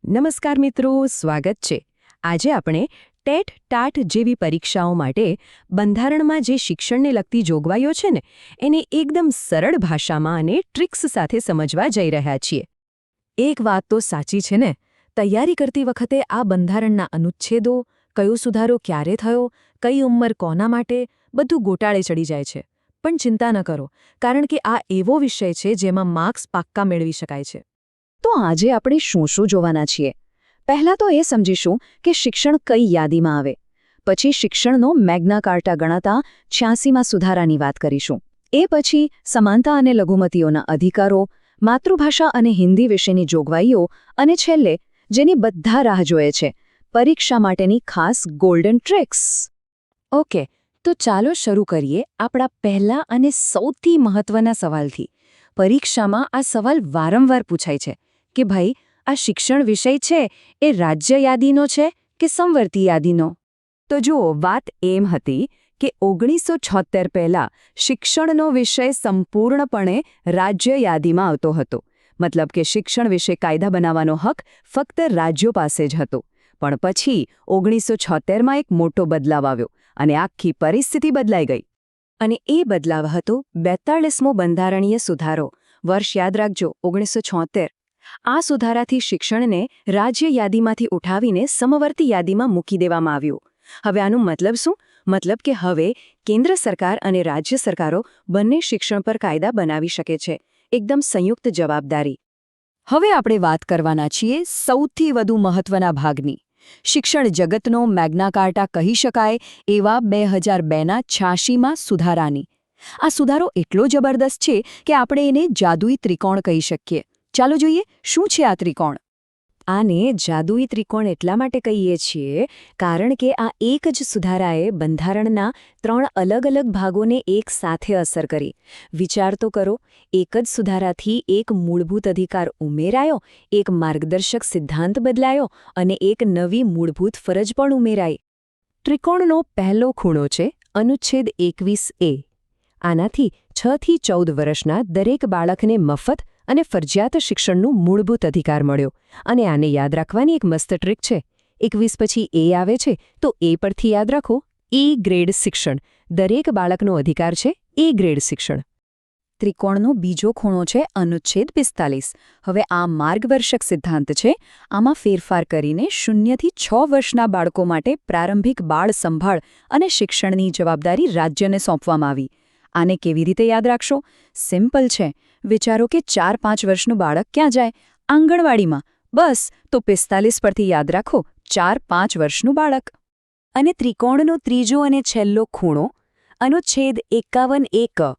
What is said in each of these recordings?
નમસ્કાર મિત્રો, સ્વાગત છે. આજે આપણે ટેટ ટાટ જેવી પરીક્ષાઓ માટે બંધારણમાં જે શિક્ષણને લગતી જોગવાઈઓ છે ને એને એકદમ સરળ ભાષામાં અને ટ્રિક્સ સાથે સમજવા જઈ રહ્યા છીએ. એક વાત તો સાચી છે ને, તૈયારી કરતી વખતે આ બંધારણના અનુચ્છેદો, કયો સુધારો ક્યારે થયો, કઈ ઉંમર કોના માટે, બધું ગોટાળે ચડી જાય છે. પણ ચિંતા ન કરો, કારણ કે આ એવો વિષય છે જેમાં માર્ક્સ પાક્કા મેળવી શકાય છે. તો આજે આપણે શું જોવાના છીએ? પહેલાં તો એ સમજીશું કે શિક્ષણ કઈ યાદીમાં આવે. પછી શિક્ષણનો મેગ્ના કાર્ટા ગણાતા 86માં સુધારાની વાત કરીશું. એ પછી સમાનતા અને લઘુમતીઓના અધિકારો, માતૃભાષા અને હિન્દી વિશેની જોગવાઈઓ અને છેલ્લે જેની બધા રાહ જોએ છે, પરીક્ષા માટેની ખાસ ગોલ્ડન ટ્રિક્સ. ઓકે, તો ચાલો શરૂ કરીએ આપણા પહેલા અને સૌથી મહત્વના સવાલથી. પરીક્ષામાં આ સવાલ વારંવાર પૂછાય છે કે ભાઈ, આ શિક્ષણ વિષય છે એ રાજ્ય યાદીનો છે કે સમવર્તી યાદીનો? તો જુઓ, વાત એમ હતી કે 1976 પહેલાં શિક્ષણનો વિષય સંપૂર્ણપણે રાજ્ય યાદીમાં આવતો હતો. મતલબ કે શિક્ષણ વિશે કાયદા બનાવવાનો હક ફક્ત રાજ્યો પાસે જ હતો. પણ પછી 1976માં એક મોટો બદલાવ આવ્યો અને આખી પરિસ્થિતિ બદલાઈ ગઈ. અને એ બદલાવ હતો 42મો બંધારણીય સુધારો. વર્ષ યાદ રાખજો, 1976. આ સુધારાથી શિક્ષણને રાજ્ય યાદીમાંથી ઉઠાવીને સમવર્તી યાદીમાં મૂકી દેવામાં આવ્યું. હવે આનું મતલબ શું? મતલબ કે હવે કેન્દ્ર સરકાર અને રાજ્ય સરકારો બંને શિક્ષણ પર કાયદા બનાવી શકે છે. એકદમ સંયુક્ત જવાબદારી. હવે આપણે વાત કરવાના છીએ સૌથી વધુ મહત્વના ભાગની. શિક્ષણ જગતનો મેગ્ના કાર્ટા કહી શકાય એવા 2002ના 86માં સુધારાની. આ સુધારો એટલો જબરદસ્ત છે કે આપણે એને જાદુઈ ત્રિકોણ કહી શકીએ. ચાલો જોઈએ, શું છે આ ત્રિકોણ? આને જાદુઈ ત્રિકોણ એટલા માટે કહીએ છીએ કારણ કે આ એક જ સુધારાએ બંધારણના 3 અલગ અલગ ભાગોને એક સાથે અસર કરી. વિચાર તો કરો, એક જ સુધારાથી એક મૂળભૂત અધિકાર ઉમેરાયો, એક માર્ગદર્શક સિદ્ધાંત બદલાયો અને એક નવી મૂળભૂત ફરજ પણ ઉમેરાઈ. ત્રિકોણનો પહેલો ખૂણો છે અનુચ્છેદ 21A. આનાથી 6 થી 14 વર્ષના દરેક બાળકને મફત અને ફરજિયાત શિક્ષણનું મૂળભૂત અધિકાર મળ્યો. અને આને યાદ રાખવાની એક મસ્ત ટ્રીક છે. 21 પછી એ આવે છે તો એ પરથી યાદ રાખો, એ ગ્રેડ શિક્ષણ. દરેક બાળકનો અધિકાર છે એ ગ્રેડ શિક્ષણ. ત્રિકોણનો બીજો ખૂણો છે અનુચ્છેદ 45. હવે આ માર્ગદર્શક સિદ્ધાંત છે. આમાં ફેરફાર કરીને 0 થી 6 વર્ષના બાળકો માટે પ્રારંભિક બાળ સંભાળ અને શિક્ષણની જવાબદારી રાજ્યને સોંપવામાં આવી. આને કેવી રીતે યાદ રાખશો? સિમ્પલ છે. વિચારો કે 4-5 વર્ષનું બાળક ક્યાં જાય? આંગણવાડીમાં. બસ, તો 45 પરથી યાદ રાખો, 4-5 વર્ષનું બાળક. અને ત્રિકોણનો ત્રીજો અને છેલ્લો ખૂણો અનુચ્છેદ 51A.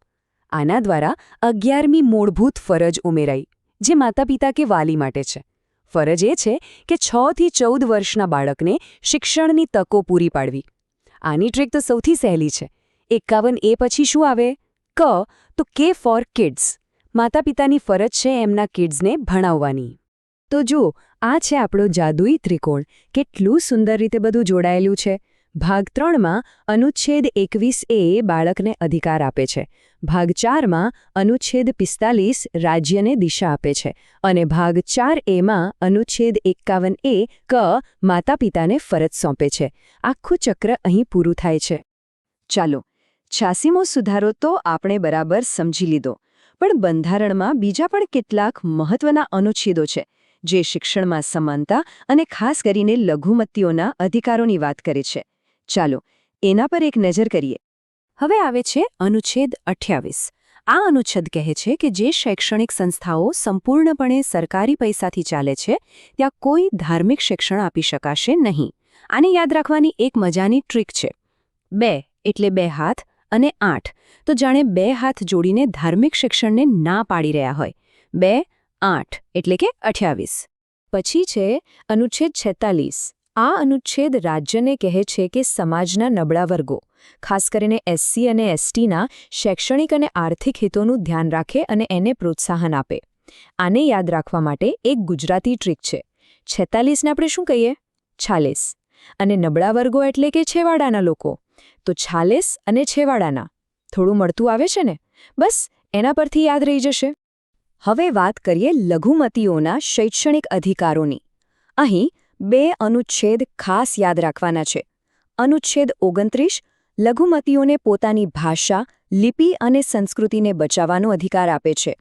આના દ્વારા 11મી મૂળભૂત ફરજ ઉમેરાઈ, જે માતાપિતા કે વાલી માટે છે. ફરજ એ છે કે 6 થી 14 વર્ષના બાળકને શિક્ષણની તકો પૂરી પાડવી. આની ટ્રીક તો સૌથી સહેલી છે. 51A પછી શું આવે? ક, તો કે ફોર કિડ્સ. માતાપિતાની ફરજ છે એમના કિડ્સને ભણાવવાની. તો જુઓ, આ છે આપણો જાદુઈ ત્રિકોણ. કેટલું સુંદર રીતે બધું જોડાયેલું છે. ભાગ 3માં અનુચ્છેદ 21A બાળકને અધિકાર આપે છે. ભાગ 4માં અનુચ્છેદ 45 રાજ્યને દિશા આપે છે. અને ભાગ 4Aમાં અનુચ્છેદ 51A ક માતાપિતાને ફરજ સોંપે છે. આખું ચક્ર અહીં પૂરું થાય છે. ચાલો, 86મો સુધારો તો આપણે બરાબર સમજી લીધો. પણ બંધારણમાં બીજા પણ કેટલાક મહત્વના અનુચ્છેદો છે જે શિક્ષણમાં સમાનતા અને ખાસ કરીને લઘુમતીઓના અધિકારોની વાત કરે છે. ચાલો, એના પર એક નજર કરીએ. હવે આવે છે અનુચ્છેદ 28. આ અનુચ્છેદ કહે છે કે જે શૈક્ષણિક સંસ્થાઓ સંપૂર્ણપણે સરકારી પૈસાથી ચાલે છે ત્યાં કોઈ ધાર્મિક શિક્ષણ આપી શકાશે નહીં. આને યાદ રાખવાની એક મજાની ટ્રીક છે. 2 એટલે 2 હાથ અને 8, તો જાણે 2 હાથ જોડીને ધાર્મિક શિક્ષણને ના પાડી રહ્યા હોય. 2, 8 એટલે કે 28. પછી છે અનુચ્છેદ 46. આ અનુચ્છેદ રાજ્યને કહે છે કે સમાજના નબળા વર્ગો, ખાસ કરીને SC અને STના શૈક્ષણિક અને આર્થિક હિતોનું ધ્યાન રાખે અને એને પ્રોત્સાહન આપે. આને યાદ રાખવા માટે એક ગુજરાતી ટ્રીક છે. 46ને આપણે શું કહીએ? છાલીસ. અને નબળા વર્ગો એટલે કે છેવાડાના લોકો, તો 46 અને છેવાડાના. થોડું મળતું આવે છે ને? બસ એના પરથી યાદ રહી જશે. હવે વાત કરીએ લઘુમતીઓના શૈક્ષણિક અધિકારોની. અહીં 2 અનુચ્છેદ ખાસ યાદ રાખવાના છે. અનુચ્છેદ 29 લઘુમતીઓને પોતાની ભાષા, લિપિ અને સંસ્કૃતિને બચાવવાનો અધિકાર આપે છે.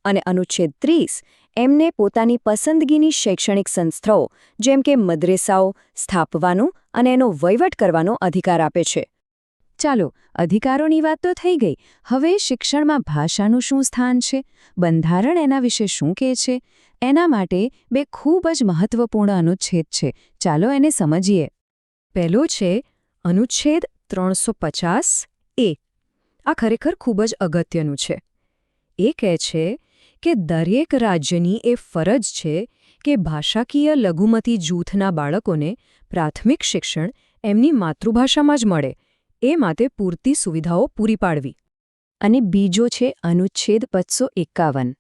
અને અનુચ્છેદ 30 એમને પોતાની પસંદગીની શૈક્ષણિક સંસ્થાઓ જેમ કે મદ્રેસાઓ સ્થાપવાનો અને એનો વહીવટ કરવાનો અધિકાર આપે છે. ચાલો, અધિકારોની વાત તો થઈ ગઈ. હવે શિક્ષણમાં ભાષાનું શું સ્થાન છે? બંધારણ એના વિશે શું કહે છે? એના માટે 2 ખૂબ જ મહત્વપૂર્ણ અનુચ્છેદ છે. ચાલો એને સમજીએ. પહેલો છે અનુચ્છેદ 350 એ. આ ખરેખર ખૂબ જ અગત્યનું છે. એ કહે છે કે દરેક રાજ્યની એ ફરજ છે કે ભાષાકીય લઘુમતી જૂથના બાળકોને પ્રાથમિક શિક્ષણ એમની માતૃભાષામાં જ મળે. એ માટે પૂરતી સુવિધાઓ પૂરી પાડવી. અને બીજો છે અનુચ્છેદ 551.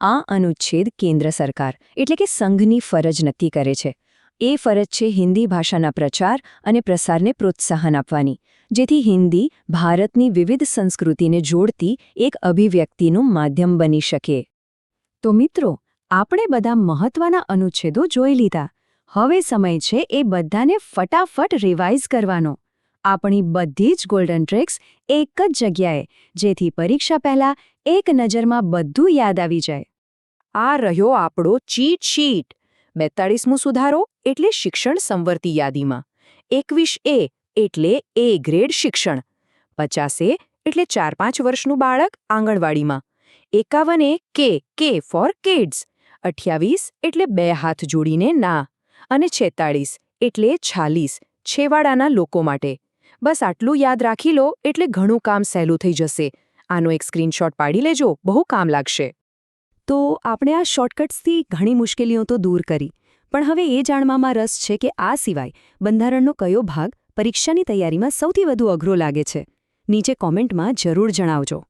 આ અનુચ્છેદ કેન્દ્ર સરકાર એટલે કે સંઘની ફરજ નક્કી કરે છે. એ ફરજ છે હિન્દી ભાષાના પ્રચાર અને પ્રસારને પ્રોત્સાહન આપવાની, જેથી હિન્દી ભારતની વિવિધ સંસ્કૃતિને જોડતી એક અભિવ્યક્તિનું માધ્યમ બની શકે. તો મિત્રો, આપણે બધા મહત્વના અનુચ્છેદો જોઈ લીધા. હવે સમય છે એ બધાને ફટાફટ રિવાઇઝ કરવાનો. આપણી બધી જ ગોલ્ડન ટ્રિક્સ એક જ જગ્યાએ, જેથી પરીક્ષા પહેલા એક નજરમાં બધું યાદ આવી જાય. આ રહ્યો આપણો ચીટ શીટ. 42મો સુધારો એટલે શિક્ષણ સંવર્તી યાદીમાં. 21A એટલે એ ગ્રેડ શિક્ષણ. 50A એટલે 4-5 વર્ષનું બાળક આંગણવાડીમાં. 51A કે ફોર કિડ્સ. 28 એટલે 2 હાથ જોડીને ના. અને 46 એટલે 46 છેવાડાના લોકો માટે. બસ આટલું યાદ રાખી લો એટલે ઘણું કામ સહેલું થઈ જશે. આનો એક સ્ક્રીનશોટ પાડી લેજો, બહુ કામ લાગશે. તો આપણે આ શોર્ટકટ્સથી ઘણી મુશ્કેલીઓ તો દૂર કરી, પણ હવે એ જાણવામાં રસ છે કે આ સિવાય બંધારણનો કયો ભાગ પરીક્ષાની તૈયારીમાં સૌથી વધુ અઘરો લાગે છે. નીચે કોમેન્ટમાં જરૂર જણાવજો.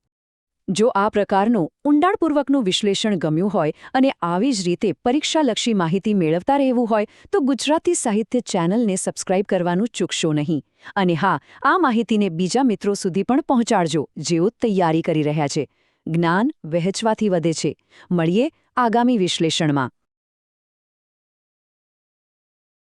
જો આ પ્રકારનું ઊંડાણપૂર્વકનું વિશ્લેષણ ગમ્યું હોય અને આવી જ રીતે પરીક્ષાલક્ષી માહિતી મેળવતા રહેવું હોય તો ગુજરાતી સાહિત્ય ચેનલને સબસ્ક્રાઇબ કરવાનું ચૂકશો નહીં. અને હા, આ માહિતીને બીજા મિત્રો સુધી પણ પહોંચાડજો જેઓ તૈયારી કરી રહ્યા છે. જ્ઞાન વહેંચવાથી વધે છે. મળીએ આગામી વિશ્લેષણમાં.